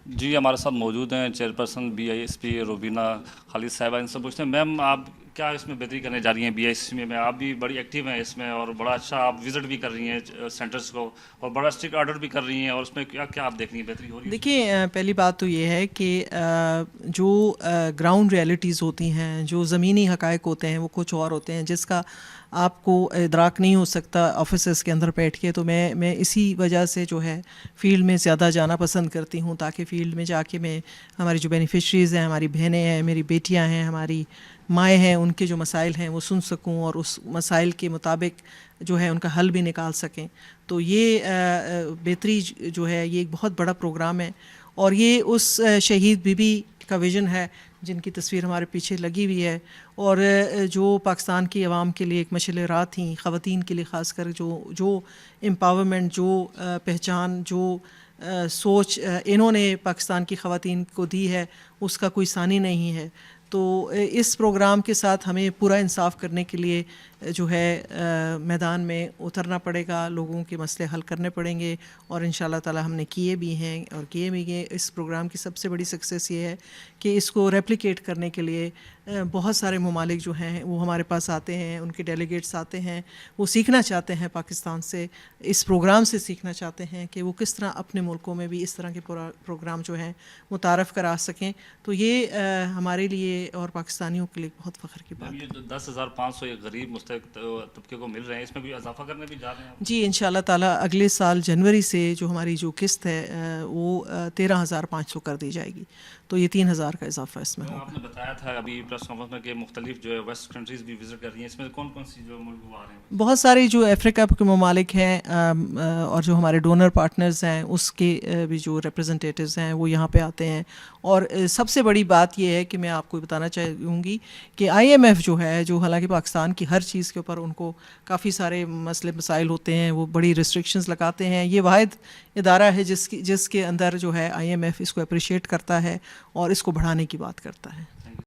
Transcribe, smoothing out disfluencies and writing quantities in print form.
جی ہمارے ساتھ موجود ہیں چیئرپرسن BISP روبینہ خالد صاحبہ. ان سے پوچھتے ہیں میم آپ کیا اس میں بہتری کرنے جا رہی ہیں BISP میں؟ آپ بھی بڑی ایکٹیو ہیں اس میں اور بڑا اچھا آپ وزٹ بھی کر رہی ہیں سینٹرز کو اور بڑا اسٹرکٹ آرڈر بھی کر رہی ہیں, اور اس میں کیا کیا آپ دیکھ رہی ہیں بہتری ہو رہی ہے؟ دیکھیے پہلی بات تو یہ ہے کہ جو گراؤنڈ ریئلٹیز ہوتی ہیں, جو زمینی حقائق ہوتے ہیں وہ کچھ اور ہوتے ہیں جس کا آپ کو ادراک نہیں ہو سکتا آفیسز کے اندر بیٹھ کے. تو میں اسی وجہ سے جو ہے فیلڈ میں زیادہ جانا پسند کرتی ہوں, تاکہ فیلڈ میں جا کے میں ہماری جو بینیفیشریز ہیں, ہماری بہنیں ہیں, میری بیٹیاں ہیں, ہماری مائیں ہیں, ان کے جو مسائل ہیں وہ سن سکوں اور اس مسائل کے مطابق جو ہے ان کا حل بھی نکال سکیں. تو یہ بہتری جو ہے یہ ایک بہت بڑا پروگرام ہے, اور یہ اس شہید بی بی کا ویژن ہے جن کی تصویر ہمارے پیچھے لگی ہوئی ہے, اور جو پاکستان کی عوام کے لیے ایک مشعل راہ تھیں, خواتین کے لیے خاص کر جو امپاورمنٹ, جو پہچان, جو سوچ انہوں نے پاکستان کی خواتین کو دی ہے اس کا کوئی ثانی نہیں ہے. تو اس پروگرام کے ساتھ ہمیں پورا انصاف کرنے کے لیے جو ہے میدان میں اترنا پڑے گا, لوگوں کے مسئلے حل کرنے پڑیں گے, اور انشاءاللہ تعالی ہم نے کیے بھی ہیں اور کیے بھی گئے. اس پروگرام کی سب سے بڑی سکسیس یہ ہے کہ اس کو ریپلیکیٹ کرنے کے لیے بہت سارے ممالک جو ہیں وہ ہمارے پاس آتے ہیں, ان کے ڈیلیگیٹس آتے ہیں, وہ سیکھنا چاہتے ہیں پاکستان سے, اس پروگرام سے سیکھنا چاہتے ہیں کہ وہ کس طرح اپنے ملکوں میں بھی اس طرح کے پروگرام جو ہیں متعارف کرا سکیں. تو یہ ہمارے لیے اور پاکستانیوں کے لیے بہت فخر کی بات ہے. یہ 10,500 یہ غریب مستحق طبقے کو مل رہے ہیں, اس میں بھی اضافہ کرنے بھی جا رہے ہیں آپ؟ جی انشاءاللہ تعالیٰ اگلے سال جنوری سے جو ہماری جو قسط ہے وہ 13,500 کر دی جائے گی, تو یہ 3,000 کا اضافہ اس میں ہوگا. آپ نے بتایا تھا ابھی پریس کانفرنس میں کہ مختلف جو ہے ویسٹ کنٹریز بھی وزٹ کر رہی ہیں, اس میں کون کون سی جو ملک وہ آ رہے ہیں؟ بہت سارے جو افریقہ کے ممالک ہیں اور جو ہمارے ڈونر پارٹنرز ہیں اس کے بھی جو ریپرزنٹیٹیوز ہیں وہ یہاں پہ آتے ہیں. اور سب سے بڑی بات یہ ہے کہ میں آپ کو بتانا چاہوں گی کہ IMF جو ہے, جو حالانکہ پاکستان کی ہر چیز کے اوپر ان کو کافی سارے مسئلے مسائل ہوتے ہیں, وہ بڑی ریسٹرکشنز لگاتے ہیں, یہ واحد ادارہ ہے جس کے اندر جو ہے IMF اس کو اپریشیٹ کرتا ہے اور اس کو بڑھانے کی بات کرتا ہے.